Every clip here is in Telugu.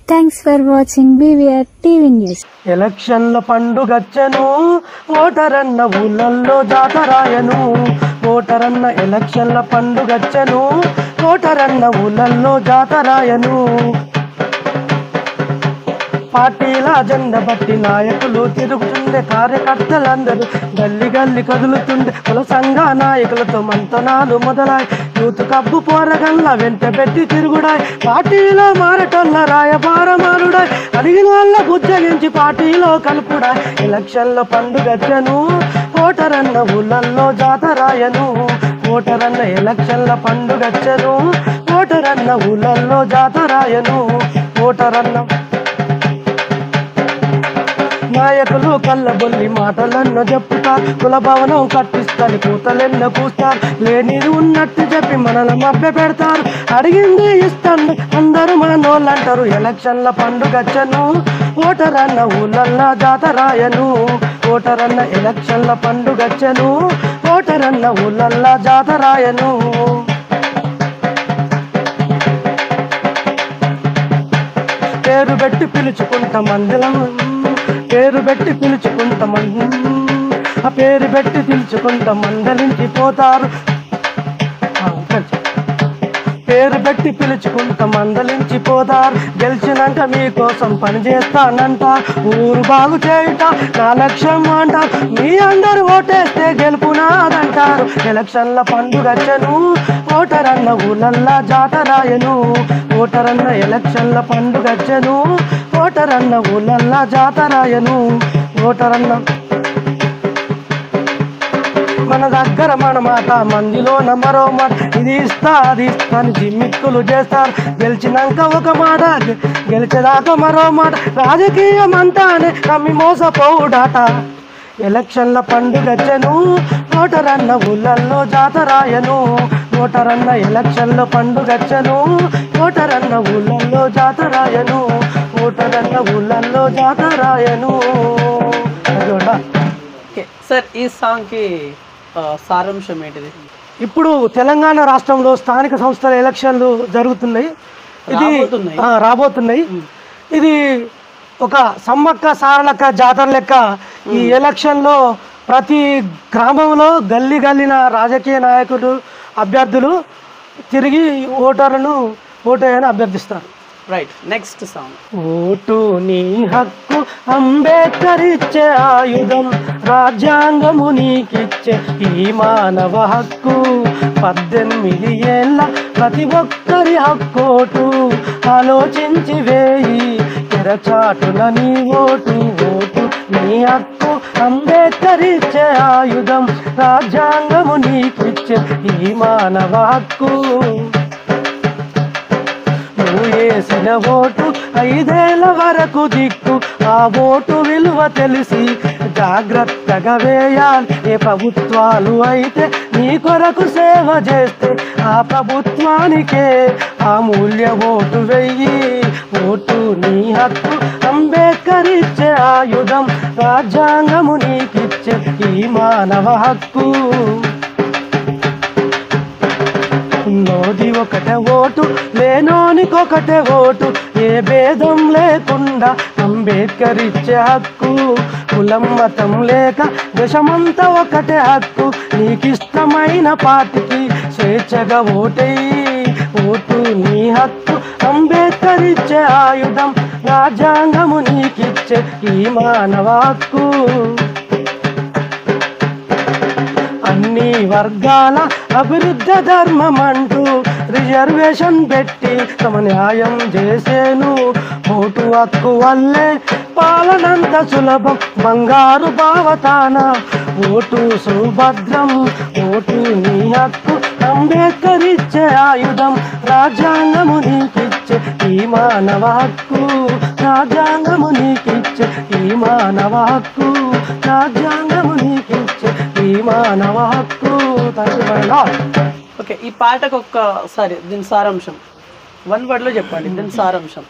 Thanks for watching BVR TV News. ఎలక్షన్ల పండుగచ్చను ఓటరన్న ఊళ్ళల్లో జాతరాయను ఓటరన్న ఎలక్షన్ల పండుగచ్చను ఓటరన్న ఊళ్ళల్లో జాతరాయను పార్టీల జెండా బట్టి నాయకులు తిరుగుతుండే కార్యకర్తలందరూ గల్లి గల్లి కదులుతుండే కుల సంఘ నాయకులతో మంతనాలు మొదలాయి యూత్ కబ్బు పోరగల్ల వెంట పెట్టి తిరుగుడాయి పార్టీలో మారటోళ్ళ రాయబారమారుడాయి అడిగిన వాళ్ళ బుజ్జగించి పార్టీలో కలుపుడాయి ఎలక్షన్ల పండుగచ్చను ఓటరన్న ఊళ్ళల్లో జాతరాయను ఓటరన్న ఎలక్షన్ల పండుగచ్చను ఓటరన్న ఊళ్ళల్లో జాతరాయను ఓటరన్న నాయకులు కళ్ళబొల్లి మాటలన్న చెప్పుతారు కుల భవనం కట్టిస్తారు కూతలెన్న కూస్తారు లేనిది ఉన్నట్టు చెప్పి మనల్ని మభ్య పెడతారు అడిగింది ఇస్తాను అందరూ మనోళ్ళు అంటారు ఎలక్షన్ల పండుగచ్చను ఓటరన్న ఊళ్ళల్లా జాతరాయను ఓటరన్న ఎలక్షన్ల పండుగచ్చను ఓటరన్న ఊళ్ళల్లా జాతరాయను పేరు పెట్టి పిలుచుకుంటా మందిరం పేరు పెట్టి పిలుచుకుంటామని ఆ పేరు పెట్టి పిలుచుకుంటా మందలించి పోతారు పేరు పెట్టి పిలుచుకుంటా మందలించి పోతారు గెలిచినాక మీకోసం పని చేస్తానంట ఊరు బాగు చేయుట నా లక్ష్యం అంట మీ అందరు ఓటేస్తే గెలుపునాదంటారు ఎలక్షన్ల పండుగచ్చను ఓటరన్న ఊళ్ళల్లా జాతరాయను ఓటరన్న ఎలక్షన్ల పండుగచ్చను ఓటరన్న ఊళ్ళల్లా జాతరాయను ఓటరన్న మన దగ్గర మన మాట మందిలో మరో మాట ఇది ఇస్తా అది ఇస్తా అని జిమ్మిక్కులు చేస్తారు గెలిచినాక ఒక మాట గెలిచేదాకా మరో మాట రాజకీయం అంతానే నమ్మి మోసపోవుడాట ఎలక్షన్ల పండుగచ్చను ఓటరన్న ఊళ్ళల్లో జాతరాయను ఓటరన్న ఎలక్షన్ల పండుగచ్చను ఓటరన్న ఊళ్ళల్లో జాతరాయను ఓటరన్న ఊళ్ళల్లో జాతరాయను సార్ ఈ సాంగ్కి సారాంశం ఏంటిది ఇప్పుడు తెలంగాణ రాష్ట్రంలో స్థానిక సంస్థల ఎలక్షన్లు జరుగుతున్నాయి ఇది రాబోతున్నాయి ఇది ఒక సమ్మక్క సారలక్క జాతర లెక్క ఈ ఎలక్షన్లో ప్రతి గ్రామంలో గల్లీ గల్లిన రాజకీయ నాయకులు అభ్యర్థులు తిరిగి ఓటర్లను ఓటేయని అభ్యర్థిస్తారు రైట్ నెక్స్ట్ సాంగ్ ఓటు నీ హక్కు అంబేద్కర్ ఇచ్చే ఆయుధం రాజ్యాంగము నీకిచ్చే ఈ మానవ హక్కు 18 ఏళ్ళ ప్రతి ఒక్కరి హక్కోటు ఆలోచించి వేయి తెరచాటున నీ ఓటు ఓటు నీ హక్కు అంబేద్కర్ ఇచ్చే ఆయుధం రాజ్యాంగము నీకిచ్చే ఈ మానవ హక్కు వేసిన ఓటు 5 ఏళ్ల వరకు దిక్కు ఆ ఓటు విలువ తెలిసి జాగ్రత్తగా వేయాలి ఏ ప్రభుత్వాలు అయితే నీ కొరకు సేవ చేస్తే ఆ ప్రభుత్వానికే ఆ మూల్య ఓటు వెయ్యి ఓటు నీ హక్కు అంబేద్కర్ ఇచ్చే ఆయుధం రాజ్యాంగము నీకిచ్చే ఈ మానవ హక్కు ఉన్నోది ఒకటే ఓటు లేనోనికొకటే ఓటు ఏ భేదం లేకుండా అంబేద్కర్ ఇచ్చే హక్కు కులం మతం లేక దేశమంతా ఒకటే హక్కు నీకిష్టమైన పార్టీకి స్వేచ్ఛగా ఓటేయి ఓటు నీ హక్కు అంబేద్కర్ ఇచ్చే ఆయుధం రాజ్యాంగము నీకిచ్చే ఈ మానవ హక్కు అన్ని వర్గాల అభివృద్ధి ధర్మం అంటూ రిజర్వేషన్ పెట్టి తమ న్యాయం చేసేను ఓటు హక్కు వల్లే పాలనంత సులభం బంగారు భావతాన ఓటు సుభద్రం ఓటు నీ హక్కు అంబేద్కర్ ఇచ్చే ఆయుధం రాజ్యాంగము నీకిచ్చే ఈ మానవ హక్కు రాజ్యాంగము నీకిచ్చే ఈ మానవ హక్కు రాజ్యాంగము నీకిచ్చే ఈ మానవ హక్కు. ఓకే ఈ పాటకు ఒక్కసారి దీని సారాంశం 1 word లో చెప్పండి దీని సారాంశం.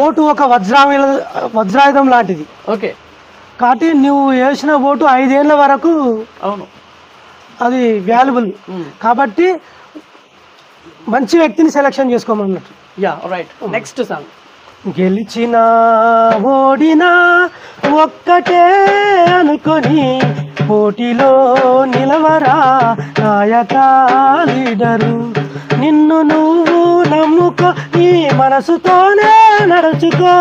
ఓటు ఒక వజ్రాయుధం లాంటిది. ఓకే కాబట్టి నువ్వు వేసిన ఓటు 5 ఏళ్ల వరకు అవును అది వాల్యుబుల్ కాబట్టి మంచి వ్యక్తిని సెలెక్షన్ చేసుకోమన్నట్టు. యా రైట్ నెక్స్ట్ సాంగ్ గెలిచినా ఓడినా ఒక్కటే అనుకొని పోటీలో నిలవరా నాయక లీడరు. నిన్ను నువ్వు నమ్ముకో, నీ మనసుతోనే నడుచుకో.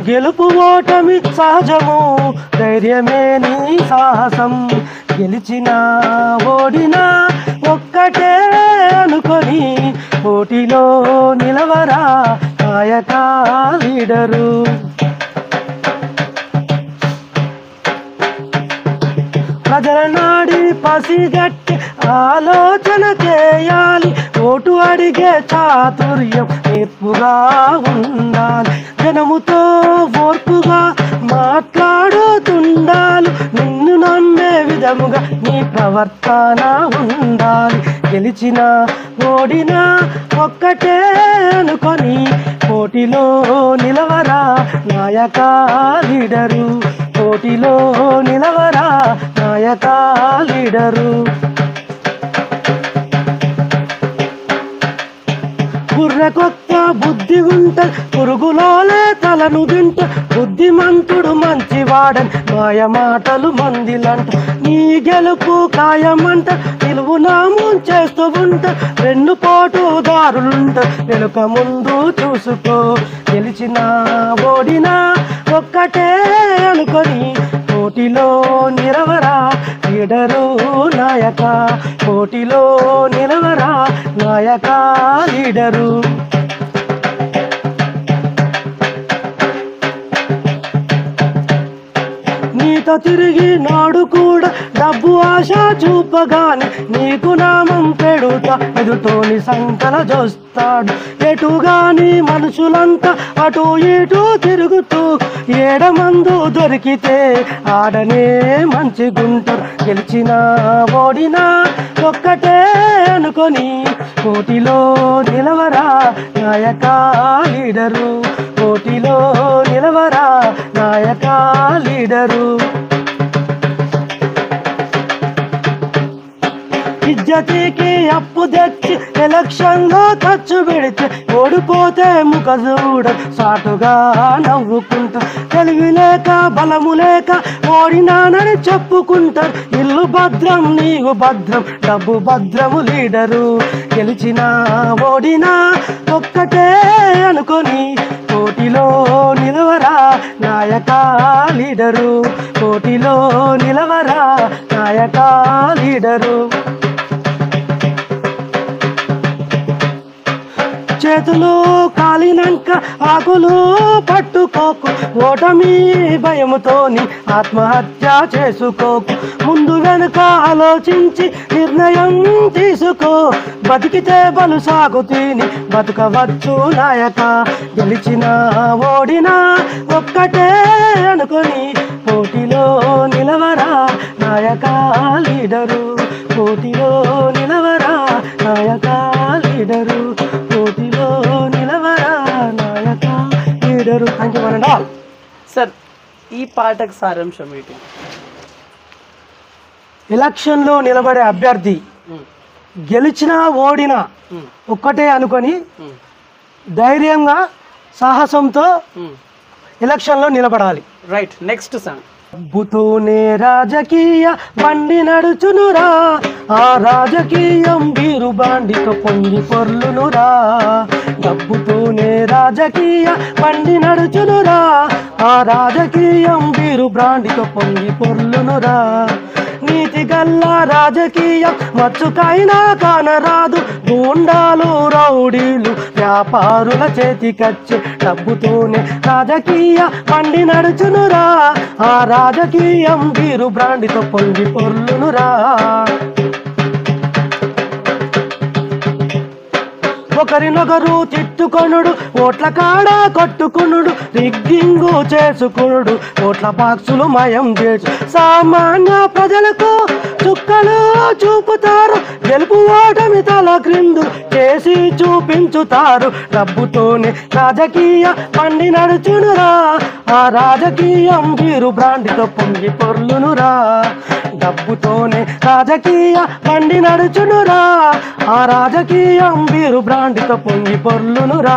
గెలుపు ఓటమి సహజము, ధైర్యమే నీ సాహసం. గెలిచినా ఓడినా ఒక్కటే అనుకొని పోటీలో నిలవరా నాయక లీడరు. ప్రజల నాడి పసిగట్టి ఆలోచన చేయాలి. ఓటు అడిగే చాతుర్యం నేర్పుగా ఉండాలి. జనముతో ఓర్పుగా మాట్లాడుతుండాలి. నిన్ను నమ్మే విధముగా నీ ప్రవర్తన ఉండాలి. గెలిచిన ఓడినా ఒక్కటే అనుకొని పోటీలో నిలవరా నాయక లీడరు. పోటీలో నిలవరా నాయక లీడరు. గుర్రెకొక్క బుద్ధి ఉంటది, పురుగులోలే తలను తింట. బుద్ధిమంతుడు మంచివాడని మాయ మాటలు మందిలంట. నీ గెలుపు ఖాయమంట, నిలువు నామం చేస్తూ ఉంట. రెండు పోటుదారులుంట, వెనుక ముందు చూసుకో. గెలిచిన ఓడినా ఒక్కటే అనుకొని పోటీలో నిలవరా లీడరు నాయక. పోటీలో నిలవరా నాయక లీడరు. నీతో తిరిగి నాడు కూడా డబ్బు ఆశ చూపగానే నీకు నామం పెడుతా. ఎదుటోని సంకల చూస్తాడు. ఎటుగాని మనుషులంతా అటు ఇటు తిరుగుతూ ఏడమందు దొరికితే ఆడనే మంచిగుంటారు. గెలిచిన ఓడినా ఒక్కటే అనుకొని పోటీలో నిలవరా నాయక లీడరు. పోటీలో నిలవరా నాయక లీడరు. ఇజ్జతికి అప్పు తెచ్చి ఎలక్షన్లో ఖర్చు పెడితే ఓడిపోతే ముఖ చూడ సాటుగా నవ్వుకుంటా. తెలివి లేక బలము లేక ఓడినానని చెప్పుకుంటారు. ఇల్లు భద్రం నీవు భద్రం, డబ్బు భద్రము లీడరు. గెలిచిన ఓడినా ఒక్కటే అనుకొని పోటీలో నిలవరా నాయక లీడరు. పోటీలో నిలవరా నాయక లీడరు. చేతులు కాలినాక ఆకులు పట్టుకోకు. ఓటమి భయముతోని ఆత్మహత్య చేసుకోకు. ముందు వెనుక ఆలోచించి నిర్ణయం తీసుకో. బతికితే బలు సాగు తిని బతుకవచ్చు నాయక. గెలిచిన ఓడినా ఒక్కటే అనుకొని పోటీలో నిలవరా నాయక లీడరు. పోటీలో నిలవరా నాయక లీడరు. పోటీలో నిలవరా నాయక leader. Thank you one and all. Sir, ఈ పాటకు సారాంశం ఏంటి? ఎలక్షన్లో నిలబడే అభ్యర్థి గెలిచినా ఓడినా ఒక్కటే అనుకొని ధైర్యంగా సాహసంతో ఎలక్షన్లో నిలబడాలి. Right, next song. డబ్బుతోనే రాజకీయ బండి నడుచునురా. ఆ రాజకీయం బీరు బాండితో పొంగి పొర్లునురా. డబ్బుతోనే రాజకీయ బండి నడుచునురా. ఆ రాజకీయం బీరు బ్రాండితో పొంగి పొర్లునురా. నీతి గల్లా రాజకీయం మచ్చుకైనా కానరాదు. గూండాలు రౌడీలు వ్యాపారుల చేతికచ్చే డబ్బుతోనే రాజకీయ బండి నడుచునురా. ఆ రాజకీయం బీరు బ్రాండితో పొంగి పొర్లునురా. ఒకరినొకరు తిట్టుకొనుడు, ఓట్ల కాడ కొట్టుకునుడు, రిగ్గింగు చేసుకునుడు, ఓట్ల బాక్సులు మయం చేసి సామాన్య ప్రజలకు చుక్కలు చూపుతారు. గెలుపు ఓటమి తల క్రిందు చేసి చూపించుతారు. డబ్బుతోనే రాజకీయ బండి నడుచునురా. ఆ రాజకీయం బీరు బ్రాండితో పొంగి పొర్లునురా. డబ్బుతోనే రాజకీయ బండి నడుచునురా. ఆ రాజకీయం బీరు బ్రాండితో పొంగి పొర్లునురా.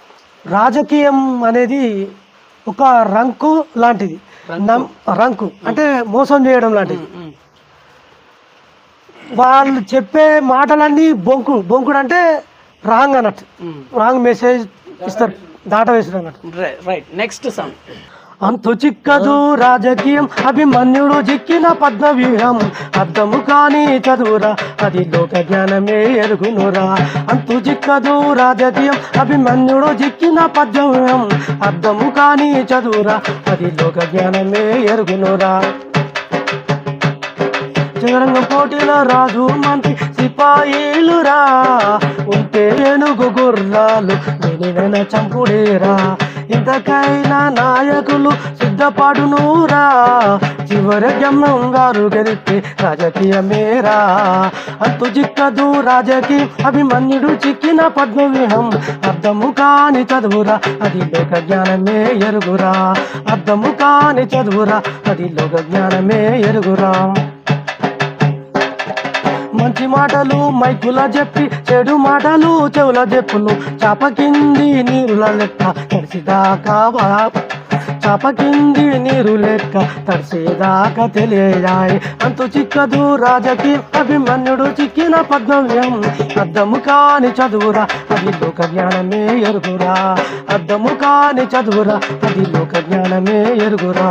రాజకీయం అనేది ఒక రంకు లాంటిది. రంకు అంటే మోసం చేయడం లాంటిది. వాళ్ళు చెప్పే మాటలన్నీ బొంకుడు అంటే రాంగ్ అన్నట్టు, రాంగ్ మెసేజ్ ఇస్తారు, దాట వేసారు అన్నట్టు. Right, next song. అంతు చిక్కదు రాజకీయం అభిమన్యుడు జిక్కిన పద్మవ్యూహం, అర్థము కాని చదువురా అది లోక జ్ఞానమే ఎరుగునురా. అంతు చిక్కదు రాజకీయం అభిమన్యుడు జిక్కిన పద్మవ్యూహం, అర్థము కాని చదువురా అది లోక జ్ఞానమే ఎరుగునురా. చదరంగం పోటీల రాజు మంత్రి సిపాయిలురా, ఉంటే ఏనుగు గుర్రాలు వినిన చంపుడేరా. ఇంతకైనా నాయకులు సిద్ధపడునురా, చివరి గమ్యంగారు గెలిపే రాజకీయమేరా. అంతు చిక్కదు రాజకీయం అభిమన్యుడు చిక్కిన పద్మవ్యూహం, అర్థము కాని చదువురా అది లోక జ్ఞానమే ఎరుగురా. అర్థము కాని చదువురా అది లోక జ్ఞానమే ఎరుగురా. మంచి మాటలు మైకుల చెప్పి చెడు మాటలు చెవుల చెప్పును, చాప కింది నీరుల లెక్క తడిసిదాకా, చాప కింది నీరు లెక్క తడిసేదాకా తెలియాయి. అంతు చిక్కదు రాజకీయం అభిమన్యుడు చిక్కిన పద్మవ్యూహం, అర్థము కాని చదువురా అది లోక జ్ఞానమే ఎరుగురా. అర్థము కాని చదువురా అది లోక జ్ఞానమే ఎరుగురా.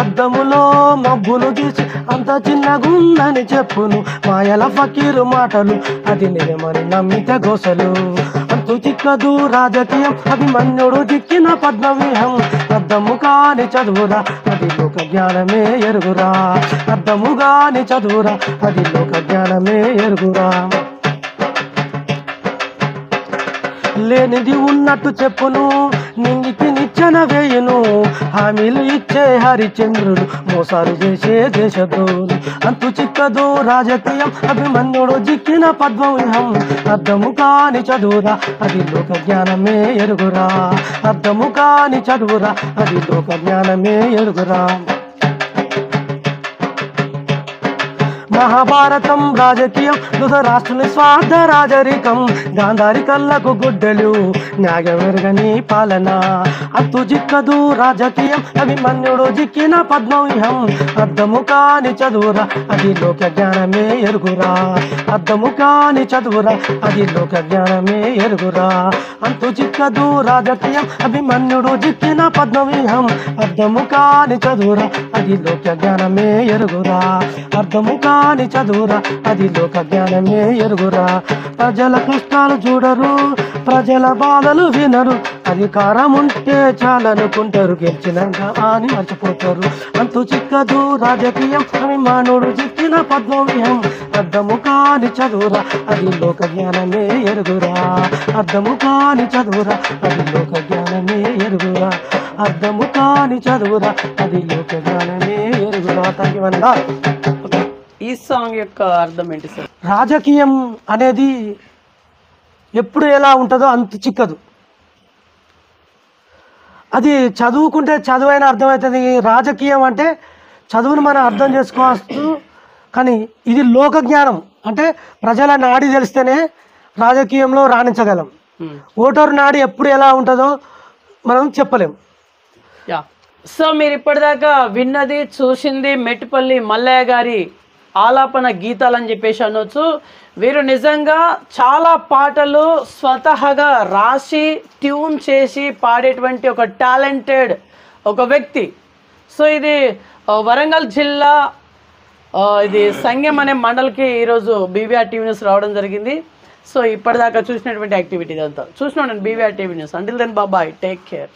అద్దములో మబ్బును తీసి అంత చిన్నగుందని చెప్పును, మాయల ఫకీరు మాటలు అది నిజమని నమ్మితే గోసలు. అంతు చిక్కదు రాజకీయం అభిమన్యుడు దిక్కిన పద్మవ్యూహం, అర్థము కాని చదువురా అది లోక జ్ఞానమే ఎరుగురా. అర్థము కాని చదువురా అది లోక జ్ఞానమే ఎరుగురా. లేనిది ఉన్నట్టు చెప్పును, నింగికి నిచ్చెన వేయును, హామీలు ఇచ్చే హరిచంద్రుడు మోసాలు చేసే దేశద్రోహులు. అంతు చిక్కదు రాజకీయం అభిమన్యుడు జిక్కిన పద్మవ్యూహం, అర్థము కాని చదువురా అది లోక జ్ఞానమే ఎరుగురా. అర్థము కాని చదువురా అది లోక జ్ఞానమే ఎరుగురా. మహాభారతం రాజకీయం ధృతరాష్ట్రుని స్వార్థ రాజరికం, గాంధారి కళ్ళకు గుడ్డలు న్యాయమెరగని పాలన. అంతు చిక్కదు రాజకీయం అభిమన్యుడు జిక్కిన పద్మవ్యూహం, అర్థము కాని చదువురా అది లోక జ్ఞానమే ఎరుగురా. అర్థము కాని చదువురా అది లోక జ్ఞానమే ఎరుగురా. అంతు చిక్కదు రాజకీయం అభిమన్యుడు జిక్కిన పద్మవ్యూహం, అర్థము కాని చదువురా అది లోక జ్ఞానమే ఎరుగురా. అర్థము కాని చదువురా అది లోక జ్ఞానమే ఎరుగురా. ప్రజల కష్టాలు చూడరు, ప్రజల బాధలు వినరు, అధికారం ఉంటే చాలనుకుంటారు, గెలిచినాక అని మర్చిపోతారు. అంతు చిక్కదు రాజకీయం అభిమానుడు చిక్కిన పద్మవ్యూహం, అర్థము కాని చదువురా అది లోక జ్ఞానమే ఎరుగురా. అర్థము కాని చదువురా అది లోక జ్ఞానమే ఎరుగురా. అర్థము కాని చదువురా అది లోక జ్ఞానమే ఎరుగురా. తగ్గివన్నా ఈ సాంగ్ యొక్క అర్థం ఏంటి సార్? రాజకీయం అనేది ఎప్పుడు ఎలా ఉంటుందో అంత చిక్కదు. అది చదువుకుంటే చదువైన అర్థమవుతుంది. రాజకీయం అంటే చదువును మనం అర్థం చేసుకోవచ్చు, కానీ ఇది లోక జ్ఞానం అంటే ప్రజల నాడి తెలిస్తేనే రాజకీయంలో రాణించగలం. ఓటరు నాడి ఎప్పుడు ఎలా ఉంటుందో మనం చెప్పలేం. యా, సో మీరు ఇప్పటిదాకా విన్నది చూసింది మెట్టిపల్లి మల్లయ్య గారి ఆలాపన గీతాలని చెప్పేసి అనొచ్చు. వీరు నిజంగా చాలా పాటలు స్వతహాగా రాసి ట్యూన్ చేసి పాడేటువంటి ఒక టాలెంటెడ్ ఒక వ్యక్తి. సో ఇది వరంగల్ జిల్లా ఇది సంగెం అనే మండలికి ఈరోజు బీవీఆర్ టీవీ న్యూస్ రావడం జరిగింది. సో ఇప్పటిదాకా చూసినటువంటి యాక్టివిటీ ఇదంతా చూసినాను నేను BVR TV news. Until then బాబాయ్, టేక్ కేర్.